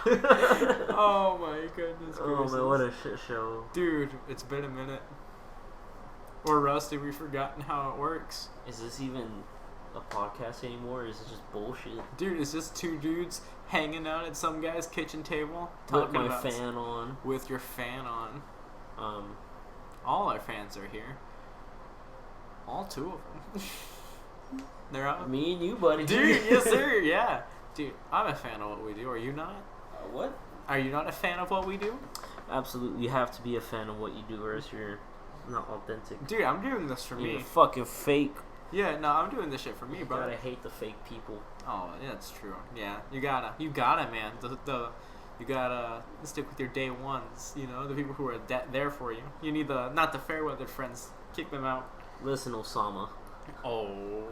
Oh my goodness gracious. Oh man, what a shit show. Dude, it's been a minute. We're rusty, we've forgotten how it works. Is this even a podcast anymore, or is it just bullshit? Dude, it's just two dudes hanging out at some guy's kitchen table. With my fan on. With your fan on. All our fans are here. All two of them. They're out. Me and you, buddy. Dude, yes sir, yeah. Dude, I'm a fan of what we do. Are you not? What? Are you not a fan of what we do? Absolutely, you have to be a fan of what you do, or else you're not authentic. Dude, I'm doing this for You're me. fucking fake. Yeah, no, I'm doing this shit for me, bro. Gotta hate the fake people. Oh, yeah, that's true. Yeah, you gotta, man. You gotta stick with your day ones. You know, the people who are there for you. You need not the fair weather friends. Kick them out. Listen, Osama. Oh,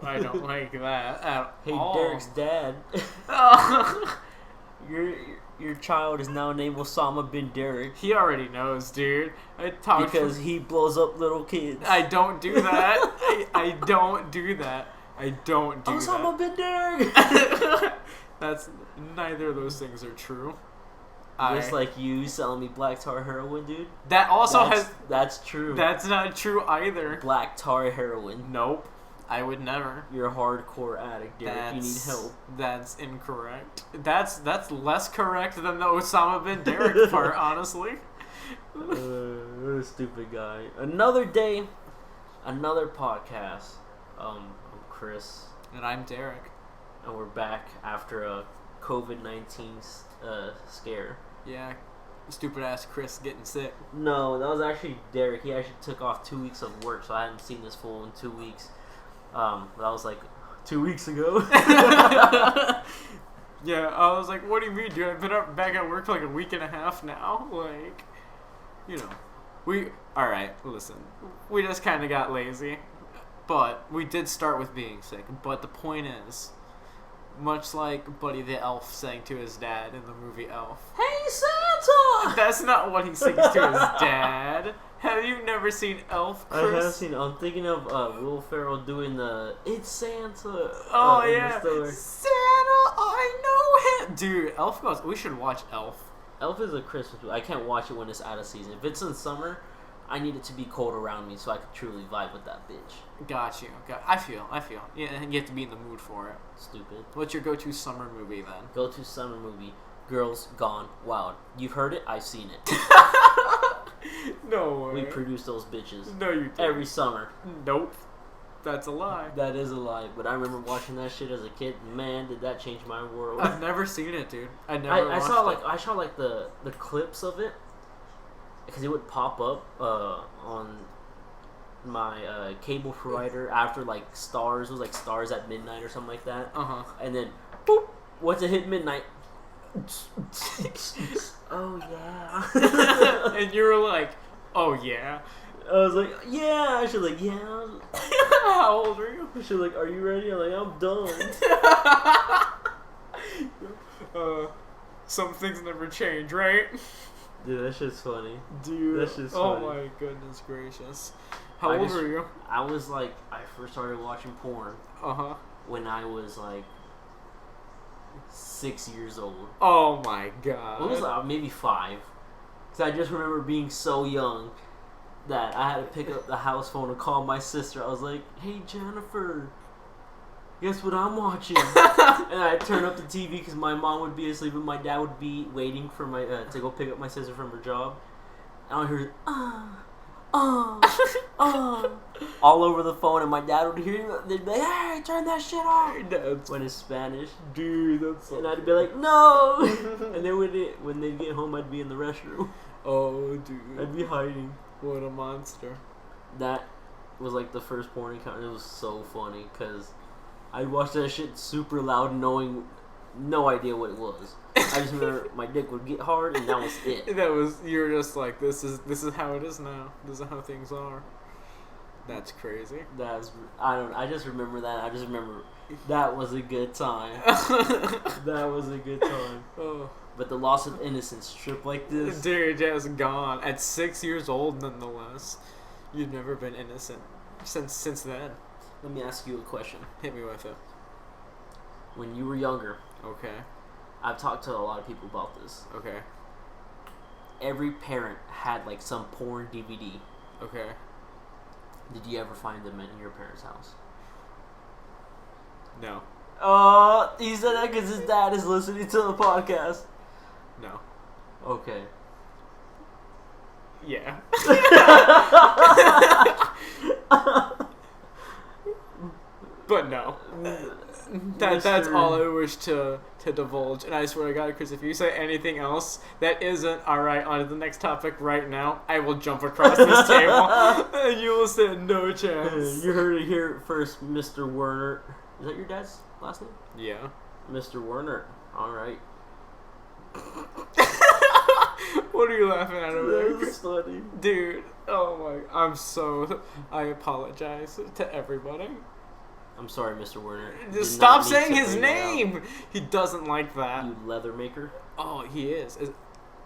I don't like that at Hey, all. Derek's dad. Your child is now named Osama bin Derek. He already knows, dude. Because he blows up little kids. I don't do that. I don't do that. I don't do Osama bin Derek. That's neither of those things are true. Just like you selling me black tar heroin, dude. That also That's true. That's not true either. Black tar heroin. Nope. I would never. You're a hardcore addict, Derek. You need help. That's incorrect. That's less correct than the Osama bin Derek part, honestly. What a stupid guy. Another day, another podcast. I'm Chris. And I'm Derek. And we're back after a COVID-19 scare. Yeah. Stupid ass Chris getting sick. No, that was actually Derek. He actually took off 2 weeks of work, so I hadn't seen this fool in 2 weeks. That was like 2 weeks ago. Yeah, I was like, what do you mean, dude? I've been back at work for like a week and a half now. Like, you know, alright, listen. We just kind of got lazy. But we did start with being sick. But the point is, much like Buddy the Elf sang to his dad in the movie Elf. Hey, Santa! That's not what he sings to his dad. Have you never seen Elf, Chris? I have seen. I'm thinking of Will Ferrell doing the "It's Santa." Oh yeah, Santa, I know him, dude. Elf goes. We should watch Elf. Elf is a Christmas movie. I can't watch it when it's out of season. If it's in summer, I need it to be cold around me so I can truly vibe with that bitch. Got you. I feel. Yeah, you have to be in the mood for it. Stupid. What's your go-to summer movie then? Go-to summer movie: Girls Gone Wild. You've heard it. I've seen it. No way. We produce those bitches. No, you didn't. Every summer. Nope. That's a lie. That is a lie. But I remember watching that shit as a kid. Man, did that change my world. I've never seen it, dude. I saw the clips of it because it would pop up on my cable provider after like Stars. It was like Stars at midnight or something like that. And then boop, once it hit midnight. Oh yeah. And you were like, oh yeah. I was like, yeah. She's like, yeah. How old are you? She's like, are you ready? I'm like, I'm done. Some things never change, right? Dude, that shit's funny. Dude, that shit's oh funny. My goodness gracious. How old were you? I was like, I first started watching porn. When I was like 6 years old. Oh my god. It was maybe 5. Because I just remember being so young that I had to pick up the house phone and call my sister. I was like, hey Jennifer, guess what I'm watching? And I'd turn up the TV because my mom would be asleep and my dad would be waiting for my to go pick up my sister from her job. And I'd hear all over the phone, and my dad would hear. They'd be like, "Hey, turn that shit off!" When it's Spanish, dude, that's. So and I'd be like, "No!" And then when they'd get home, I'd be in the restroom. Oh, dude, I'd be hiding. What a monster! That was like the first porn encounter. It was so funny because I'd watch that shit super loud, knowing no idea what it was. I just remember my dick would get hard, and that was it. You were just like, this is how it is now. This is how things are. That's crazy. I just remember that. I just remember that was a good time. That was a good time. Oh. But the loss of innocence trip like this, dude, just gone at 6 years old. Nonetheless, you've never been innocent since then. Let me ask you a question. Hit me with it. When you were younger, okay, I've talked to a lot of people about this. Okay. Every parent had like some porn DVD. Okay. Did you ever find them in your parents' house? No. He said that because his dad is listening to the podcast. No. Okay. Yeah. But no. That's all I wish to divulge, and I swear to God, Chris, if you say anything else that isn't alright on to the next topic right now, I will jump across this table, and you will stand no chance. You heard it here first, Mr. Werner. Is that your dad's last name? Yeah. Mr. Werner. Alright. What are you laughing at over there? That's funny. Dude, oh my, I apologize to everybody. I'm sorry, Mr. Werner. Just stop saying his name! He doesn't like that. You leather maker? Oh, he is.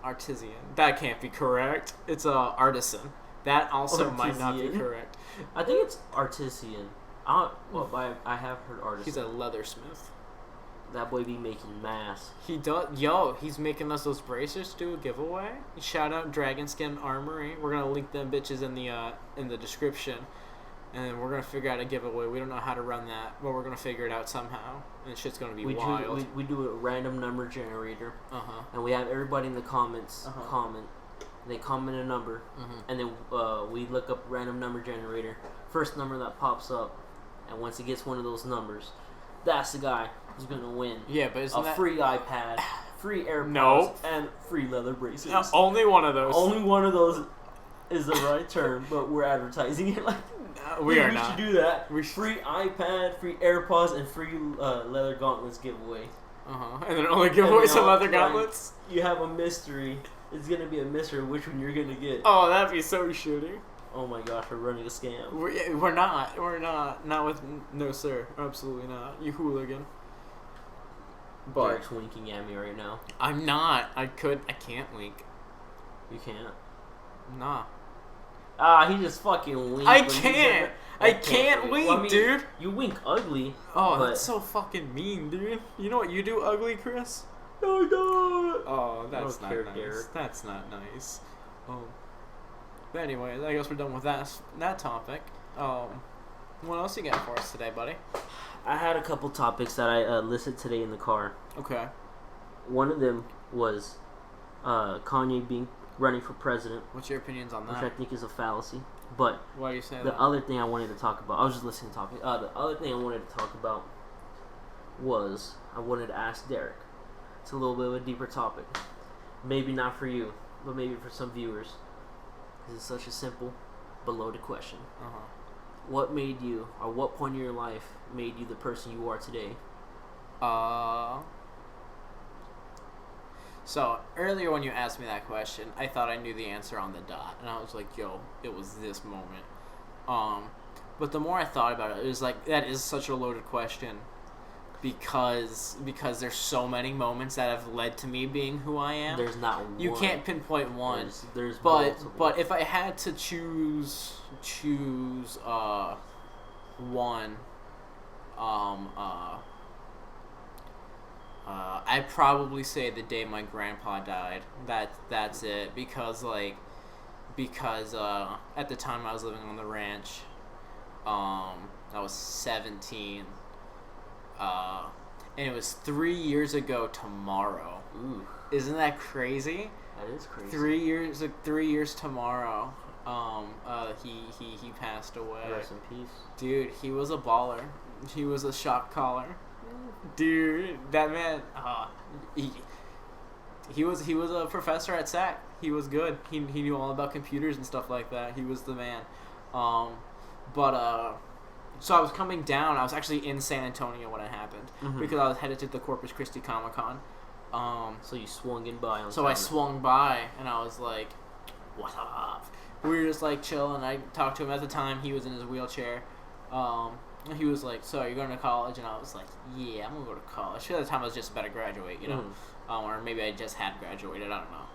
Artisan. That can't be correct. It's artisan. That also might not be correct. I think it's artisan. I have heard artisan. He's a leathersmith. That boy be making masks. He does. Yo, he's making us those bracers to do a giveaway. Shout out Dragon Skin Armory. We're gonna link them bitches in the description, and we're gonna figure out a giveaway. We don't know how to run that, but we're gonna figure it out somehow. And shit's gonna be wild. We do a random number generator. And we have everybody in the comments comment. They comment a number, and then we look up random number generator. First number that pops up, and once it gets one of those numbers, that's the guy who's gonna win. Yeah, but isn't that free iPad, free AirPods, and free leather braces? No, only one of those. Only one of those is the right term, but we're advertising it like we are we not. should do that. Free iPad, free AirPods, and free leather gauntlets giveaway. And then only give away some leather gauntlets. You have a mystery. It's gonna be a mystery which one you're gonna get. Oh, that'd be so shitty. Oh my gosh, we're running a scam. We're not. We're not. Not with. No, sir. Absolutely not. You hooligan. But Derek's winking at me right now. I'm not. I can't wink. You can't? Nah. He just fucking winked. I can't. I can't wink, well, I mean, dude. You wink ugly. Oh, that's so fucking mean, dude. You know what you do ugly, Chris? No, I don't. Oh, that's not nice. Derek. That's not nice. But anyways, I guess we're done with that topic. What else you got for us today, buddy? I had a couple topics that I listed today in the car. Okay. One of them was Kanye running for president. What's your opinions on that? Which I think is a fallacy. But why do you say that? The other thing I wanted to talk about, I was just listening to topic. The other thing I wanted to talk about was I wanted to ask Derek. It's a little bit of a deeper topic. Maybe not for you, but maybe for some viewers. This is such a simple but loaded question. What made you, or what point in your life made you the person you are today? So, earlier when you asked me that question, I thought I knew the answer on the dot. And I was like, yo, it was this moment. But the more I thought about it was like, that is such a loaded question. Because there's so many moments that have led to me being who I am. There's not one. You can't pinpoint one. There's multiple. But if I had to choose one, I'd probably say the day my grandpa died. That's it. Because at the time I was living on the ranch, I was 17. And it was 3 years ago tomorrow. Ooh. Isn't that crazy? That is crazy. 3 years tomorrow. He passed away. Rest in peace. Dude, he was a baller. He was a shot caller. Dude, that man, he was a professor at SAC. He was good. He knew all about computers and stuff like that. He was the man. So I was coming down. I was actually in San Antonio when it happened because I was headed to the Corpus Christi Comic-Con. So you swung in by on So I swung by and I was like, "What's up?" We were just like chilling. I talked to him at the time. He was in his wheelchair. He was like, "So you're going to college?" And I was like, "Yeah, I'm gonna go to college." At the time, I was just about to graduate, you know, or maybe I just had graduated. I don't know.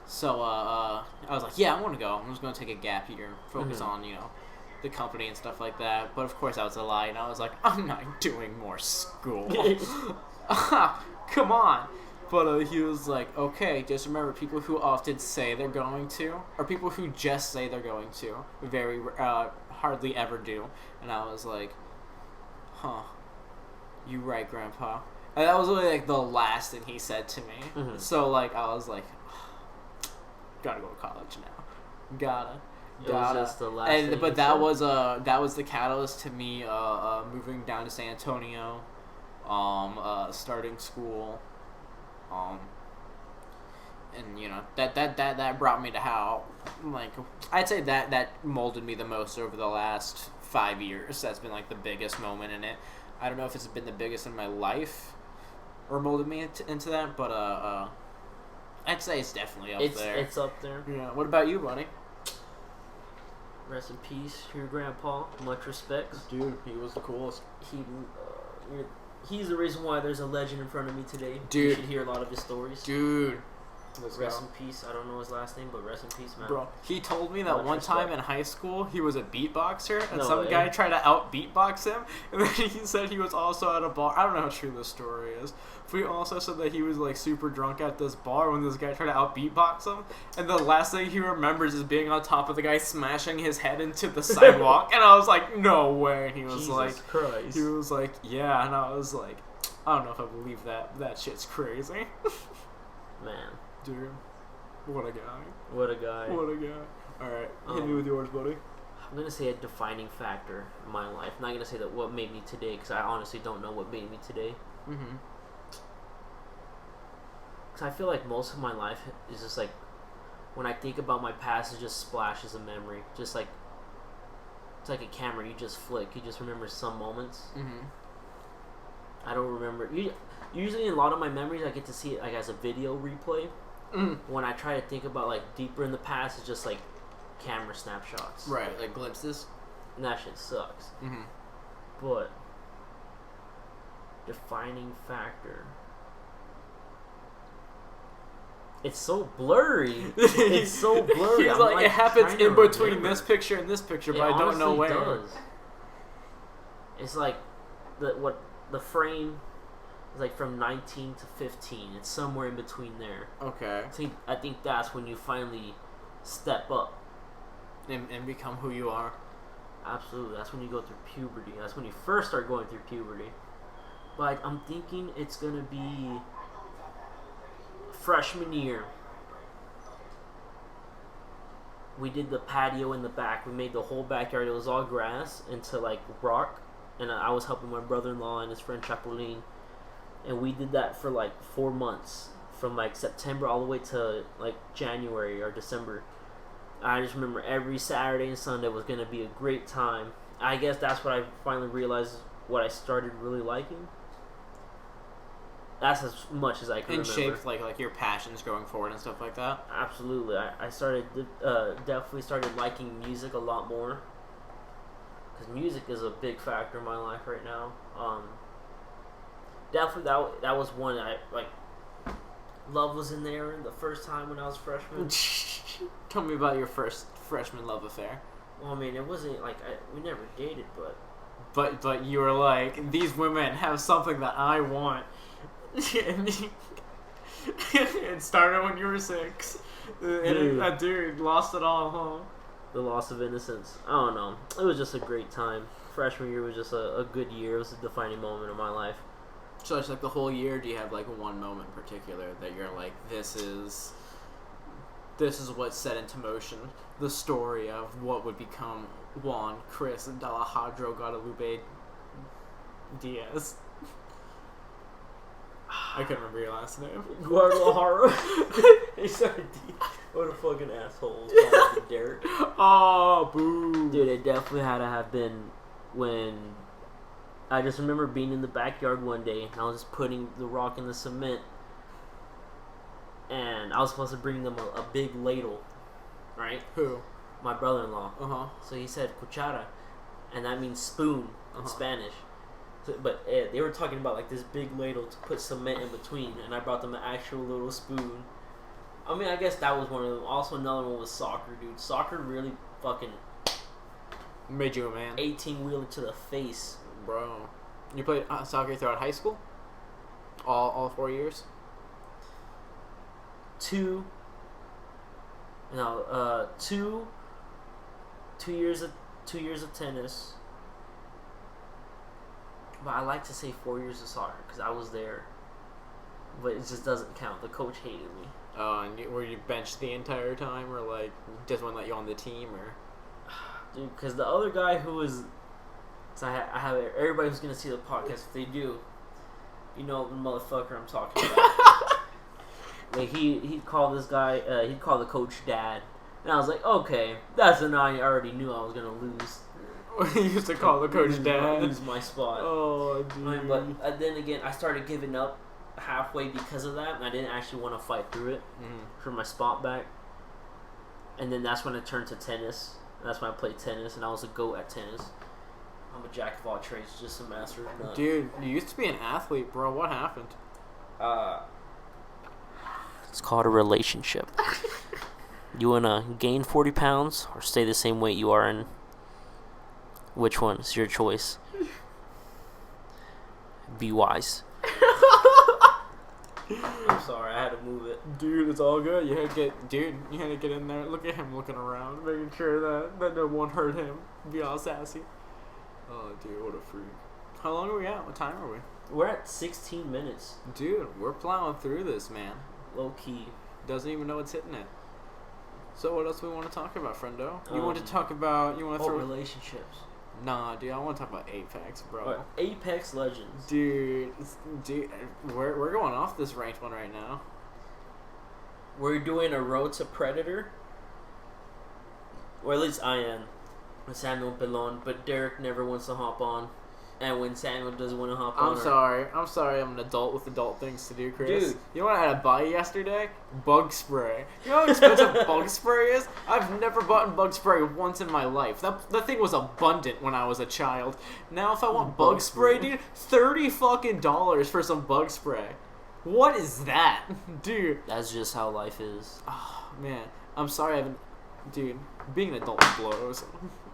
So I was like, "Yeah, I'm gonna go. I'm just gonna take a gap year and focus on the company and stuff like that." But of course, that was a lie, and I was like, "I'm not doing more school." Come on. But he was like, okay, just remember, people who often say they're going to, or people who just say they're going to, very hardly ever do. And I was like, huh, you right, Grandpa. And that was really like the last thing he said to me. Mm-hmm. So like I was like, gotta go to college now. Gotta. It was just the last thing But he that said? was the catalyst to me moving down to San Antonio, starting school, and you know that brought me to how, like, I'd say that molded me the most over the last 5 years. That's been like the biggest moment in it. I don't know if it's been the biggest in my life or molded me into that, but I'd say it's definitely up there. It's up there. Yeah. What about you, buddy? Rest in peace, your grandpa. Much respect. Dude, he was the coolest. He's the reason why there's a legend in front of me today. Dude. You should hear a lot of his stories. Dude. Let's Rest go. in peace. I don't know his last name, but rest in peace, man. Bro, he told me that Much one time respect. in high school he was a beatboxer, and No some way. guy tried to out beatbox him, and then he said he was also at a bar. I don't know how true this story is, but he also said that he was like super drunk at this bar when this guy tried to out beatbox him, and the last thing he remembers is being on top of the guy smashing his head into the sidewalk, and I was like, no way, and he was Jesus Christ. he was like, yeah, and I was like, I don't know if I believe that. That shit's crazy. Man, Dude, what a guy. what a guy. What a guy. Alright, hit me with yours, buddy. I'm gonna say a defining factor in my life. I'm not gonna say that what made me today, because I honestly don't know what made me today. Mm-hmm. Because I feel like most of my life is just like, when I think about my past, it just splashes of memory. Just like, it's like a camera, you just flick. You just remember some moments. Mm-hmm. I don't remember. Usually in a lot of my memories, I get to see it like as a video replay. Mm. When I try to think about like deeper in the past, it's just like camera snapshots. Right, like glimpses. And that shit sucks. Mm-hmm. But defining factor. It's so blurry. It's so blurry. He's I'm, like, it happens trying to in between remember. this picture and this picture, It but I don't know honestly where. does. It's like the frame is like from 19 to 15. It's somewhere in between there. Okay. I think that's when you finally step up. And become who you are. Absolutely. That's when you go through puberty. That's when you first start going through puberty. But I'm thinking it's going to be freshman year. We did the patio in the back. We made the whole backyard. It was all grass into like rock. And I was helping my brother-in-law and his friend Chapolin. And we did that for like 4 months. From like September all the way to like January or December. I just remember every Saturday and Sunday was going to be a great time. I guess that's what I finally realized what I started really liking. That's as much as I can And remember. shaped like your passions going forward and stuff like that. Absolutely. I started, definitely started liking music a lot more. Because music is a big factor in my life right now. Definitely that was one love was in there the first time when I was a freshman. Tell me about your first freshman love affair. Well, I mean, it wasn't like we never dated, but But you were like, these women have something that I want. It started when you were 6. And that dude lost it all, huh? the loss of innocence. I don't know. It was just a great time. Freshman year was just a good year. It was a defining moment of my life. So it's like the whole year, do you have like one moment in particular that you're like, this is what set into motion the story of what would become Juan, Chris, and Alejandro Guadalupe Diaz? I couldn't remember your last name. Guadalajara. He started. What a fucking asshole. Derek. Oh, boo. Dude, it definitely had to have been when I just remember being in the backyard one day and I was just putting the rock in the cement and I was supposed to bring them a big ladle, right? Who? My brother-in-law. Uh-huh. So he said cuchara, and that means spoon in Uh-huh. Spanish. So, but they were talking about like this big ladle to put cement in between, and I brought them an actual little spoon. I mean, I guess that was one of them. Also, another one was soccer, dude. Soccer really fucking Made you a man. 18-wheeler to the face. Bro. You played soccer throughout high school? All 4 years. 2 years of 2 years of tennis. But I like to say 4 years of soccer because I was there. But it just doesn't count. The coach hated me. Oh, and were you benched the entire time, or like just wouldn't let you on the team, or? Dude, because the other guy who was, so I have everybody who's gonna see the podcast. If they do, you know the motherfucker I'm talking about. Like he'd call this guy. He'd call the coach dad, and I was like, okay, that's a night I already knew I was gonna lose. He used to call the coach dad. Lose my spot. Oh, dude. But then again, I started giving up halfway because of that, and I didn't actually want to fight through it for my spot back. And then that's when it turned to tennis. And that's when I played tennis, and I was a goat at tennis. I'm a jack of all trades, just a master of none. Dude, you used to be an athlete, bro. What happened? It's called a relationship. You wanna gain 40 pounds or stay the same weight you are in? Which one? It's your choice. Be wise. I'm sorry, I had to move it. Dude, it's all good. You had to get in there. Look at him looking around, making sure that no one hurt him. Be all sassy. Oh, dude, what a freak. How long are we at? What time are we? We're at 16 minutes. Dude, we're plowing through this, man. Low key. Doesn't even know it's hitting it. So what else do we want to talk about, friendo? You want to talk about... You want to throw... relationships. Nah, dude, I want to talk about Apex, bro. What? Apex Legends. Dude, we're going off this ranked one right now. We're doing a Road to Predator. Or at least I am. With Samuel Pelon, but Derek never wants to hop on. And when Samuel doesn't want to hop on... I'm sorry I'm an adult with adult things to do, Chris. Dude. You know what I had to buy yesterday? Bug spray. You know how expensive bug spray is? I've never bought bug spray once in my life. That thing was abundant when I was a child. Now if I want bug spray, dude, $30 fucking for some bug spray. What is that? Dude. That's just how life is. Oh, man. I'm sorry I haven't... Dude, being an adult blows.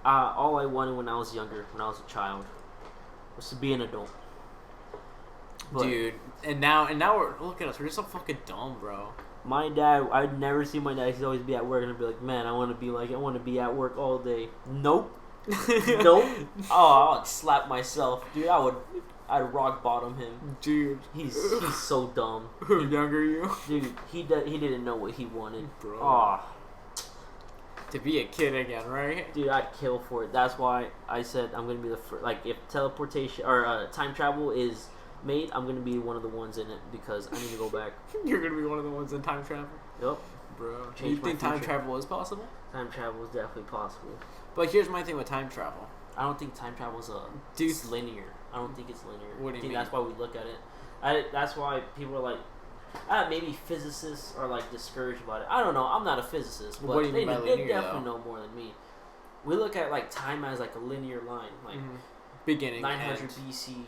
All I wanted when I was younger, when I was a child, was to be an adult. But dude, and now look at us. We're just so fucking dumb, bro. My dad, I'd never see my dad. He'd always be at work, and I'd be like, man, I want to be at work all day. Nope. Nope. Oh, I'd slap myself, dude. I'd rock bottom him. Dude, he's so dumb. Who younger you? Dude, he didn't know what he wanted. Bro. Oh. To be a kid again, right? Dude, I'd kill for it. That's why I said I'm gonna be the first. Like, if teleportation or time travel is made, I'm gonna be one of the ones in it because I need to go back. You're gonna be one of the ones in time travel. Yep, bro. Do you think time travel is possible? Time travel is definitely possible. But here's my thing with time travel. I don't think time travel is it's linear. I don't think it's linear. What do you mean? That's why we look at it. That's why people are like. Maybe physicists are like discouraged about it. I don't know. I'm not a physicist, but they definitely know more than me. We look at like time as like a linear line, like beginning 900 end. BC,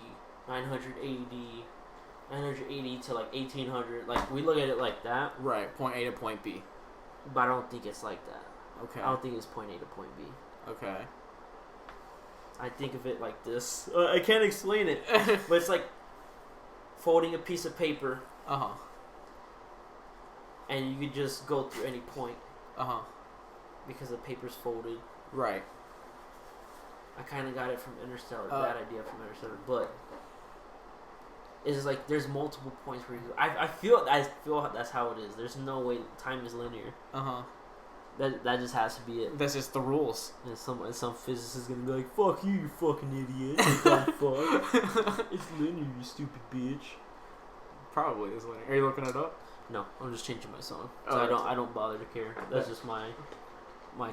900 AD, 980 to like 1800. Like we look at it like that. Right, point A to point B. But I don't think it's like that. Okay. I don't think it's point A to point B. Okay. I think of it like this. I can't explain it, but it's like folding a piece of paper. And you could just go through any point. Because the paper's folded. Right. I kind of got it from Interstellar. That idea from Interstellar, but it's just like there's multiple points where you. I feel that's how it is. There's no way time is linear. That just has to be it. That's just the rules. And some physicist is gonna be like, "Fuck you, you fucking idiot! Fuck. It's linear, you stupid bitch." Probably is linear. Are you looking it up? No, I'm just changing my song. So I don't bother to care. That's just my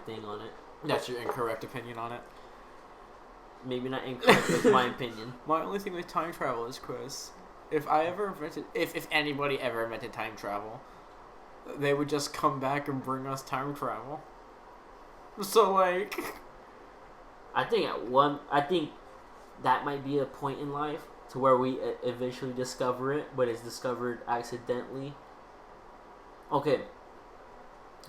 thing on it. That's your incorrect opinion on it. Maybe not incorrect, but it's my opinion. My only thing with time travel is, Chris, if anybody ever invented time travel, they would just come back and bring us time travel. So like, I think that might be a point in life to where we eventually discover it, but it's discovered accidentally. Okay,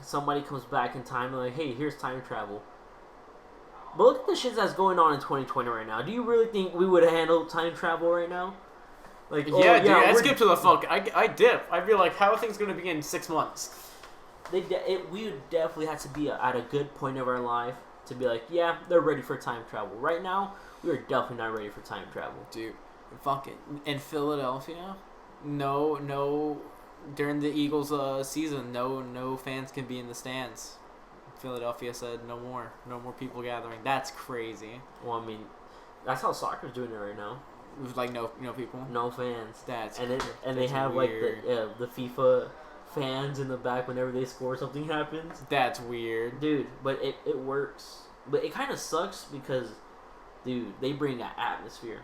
somebody comes back in time and like, hey, here's time travel. But look at the shit that's going on in 2020 right now. Do you really think we would handle time travel right now? Like, yeah, dude, I skip to the fuck. I dip. I'd be like, how are things gonna be in 6 months? We would definitely have to be at a good point of our life to be like, yeah, they're ready for time travel. Right now, we are definitely not ready for time travel. Dude, fucking in Philadelphia, no, during the Eagles season, no fans can be in the stands. Philadelphia said no more people gathering. That's crazy. Well, I mean, that's how soccer's doing it right now. With like no people, no fans. That's and they have weird. Like the FIFA fans in the back whenever they score, something happens. That's weird, dude. But it works. But it kind of sucks because, dude, they bring an atmosphere.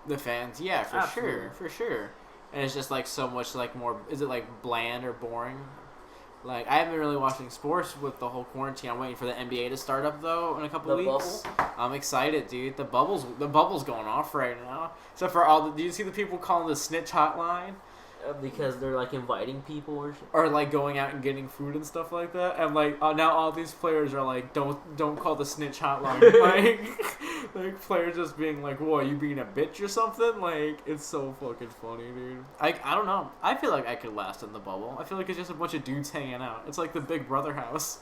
The fans, yeah, for sure. And it's just like so much like more. Is it like bland or boring? Like, I haven't been really watching sports with the whole quarantine. I'm waiting for the NBA to start up, though, in a couple weeks. Bubble? I'm excited, dude. The bubble's going off right now. Except for do you see the people calling the snitch hotline? Because they're, like, inviting people or shit? Or, like, going out and getting food and stuff like that. And, like, now all these players are like, don't call the snitch hotline. like, players just being like, what, you being a bitch or something? Like, it's so fucking funny, dude. I don't know. I feel like I could last in the bubble. I feel like it's just a bunch of dudes hanging out. It's like the Big Brother house.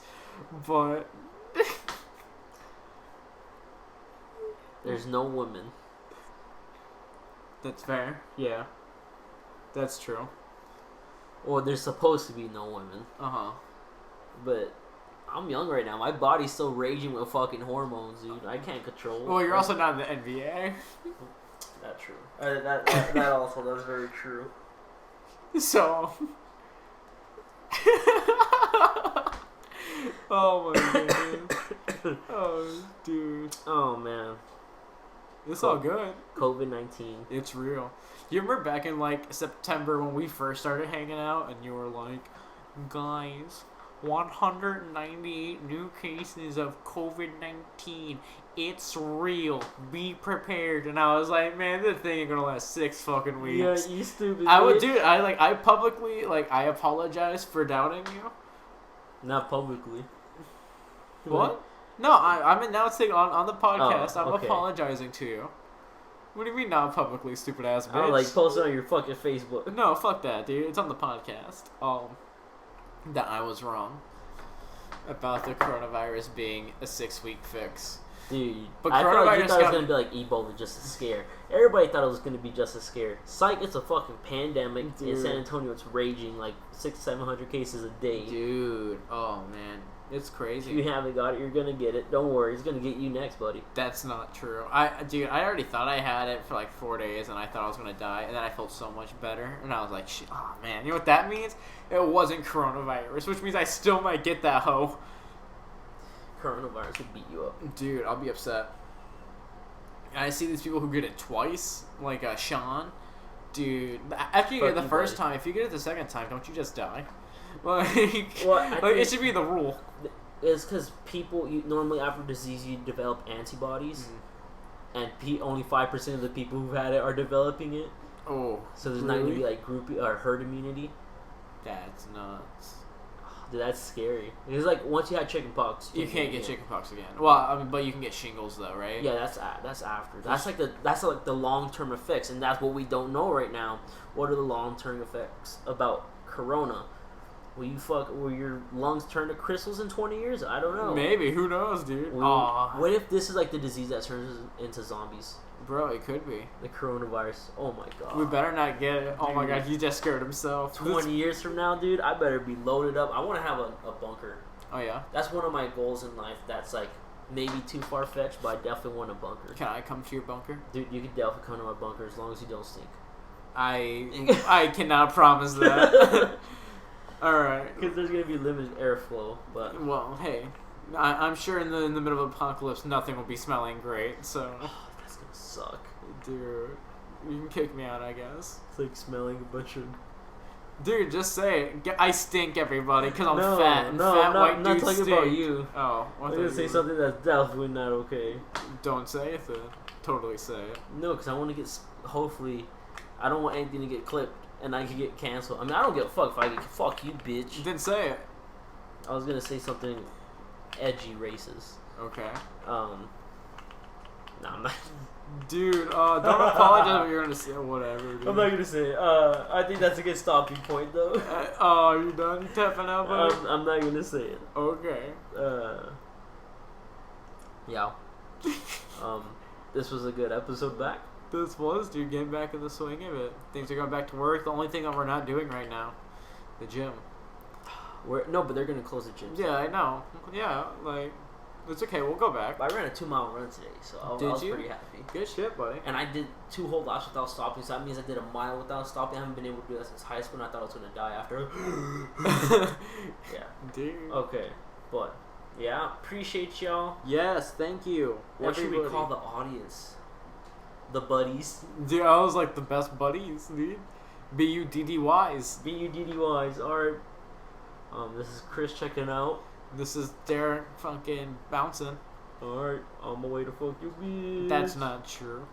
But... there's no women. That's fair. Yeah. That's true. Well, there's supposed to be no women. Uh-huh. But I'm young right now. My body's still raging with fucking hormones, dude. I can't control. Well, you're also not in the NBA. That's true. That also, that's very true. So... oh my goodness. Oh, dude. Oh, man. It's all good. COVID-19. It's real. You remember back in, like, September when we first started hanging out and you were like, guys, 198 new cases of COVID-19. It's real. Be prepared. And I was like, man, this thing ain't gonna last 6 fucking weeks. Yeah, you stupid. I publicly, I apologize for doubting you. Not publicly. What? No, I'm announcing on the podcast. Oh, I'm okay. apologizing to you. What do you mean not publicly, stupid ass bitch? Oh, like post it on your fucking Facebook. No, fuck that, dude. It's on the podcast. That I was wrong about the coronavirus being a 6-week fix. Dude, but I thought you thought it was gonna be like Ebola, just a scare. Everybody thought it was gonna be just a scare. Psych, it's a fucking pandemic. Dude. In San Antonio, it's raging, like 600-700 cases a day. Dude, oh man. It's crazy. If you haven't got it, you're gonna get it. Don't worry, it's gonna get you next, buddy. That's not true. I already thought I had it for like 4 days, and I thought I was gonna die, and then I felt so much better, and I was like, shit, oh man, you know what that means? It wasn't coronavirus, which means I still might get that hoe. Coronavirus would beat you up. Dude, I'll be upset. And I see these people who get it twice, like Sean. Dude, after you get it the first time, if you get it the second time, don't you just die? It should be the rule. It's because people, normally after disease, you develop antibodies, and only 5% of the people who've had it are developing it. Oh, so there's not going to be like group or herd immunity. That's nuts. Dude, that's scary. It's like once you had chickenpox, you can't get chickenpox again. Well, I mean, but you can get shingles though, right? Yeah, that's after. That's like the long-term effects, and that's what we don't know right now. What are the long-term effects about corona? Will your lungs turn to crystals in 20 years? I don't know. Maybe. Who knows, dude? What if this is like the disease that turns into zombies? Bro, it could be. The coronavirus. Oh my god. We better not get it. Oh my god, he just scared himself. 20 years from now, dude, I better be loaded up. I want to have a bunker. Oh yeah? That's one of my goals in life. That's like maybe too far-fetched, but I definitely want a bunker. Can I come to your bunker? Dude, you can definitely come to my bunker as long as you don't stink. I cannot promise that. Alright. Because there's going to be limited airflow, but... Well, hey. I'm sure in the middle of apocalypse, nothing will be smelling great, so... That's going to suck. Dude. You can kick me out, I guess. It's like smelling a bunch of... Dude, just say it. I stink, everybody, because I'm fat. And fat white I'm not talking stink. about you. Oh. I'm going to say something that's definitely not okay. Don't say it, then. Totally say it. No, because I want to get... Hopefully... I don't want anything to get clipped. And I could get canceled. I mean, I don't give a fuck if I get... Fuck you, bitch. Then say it. I was going to say something edgy racist. Okay. No, I'm not. Dude, don't apologize what you're gonna say. Whatever, dude. I'm not gonna say it. I think that's a good stopping point, though. Oh, you done tapping out, buddy? I'm not gonna say it. Okay. Yeah. This was a good episode back. This was, dude, getting back in the swing of it. Things are going back to work. The only thing that we're not doing right now, the gym. No, but they're gonna close the gym. Yeah, I know. Yeah, like, it's okay. We'll go back. I ran a 2-mile run today, so I was pretty happy. Good shit, buddy. And I did 2 whole laps without stopping, so that means I did a mile without stopping. I haven't been able to do that since high school, and I thought I was gonna die after. Yeah. Dude. Okay, but yeah, appreciate y'all. Yes, thank you. What should we call the audience? The buddies. Dude, I was like the best buddies, dude. BUDDYs. BUDDYs. Alright. This is Chris checking out. This is Derek fucking bouncing. Alright, on my way to fuck you, bitch. That's not true.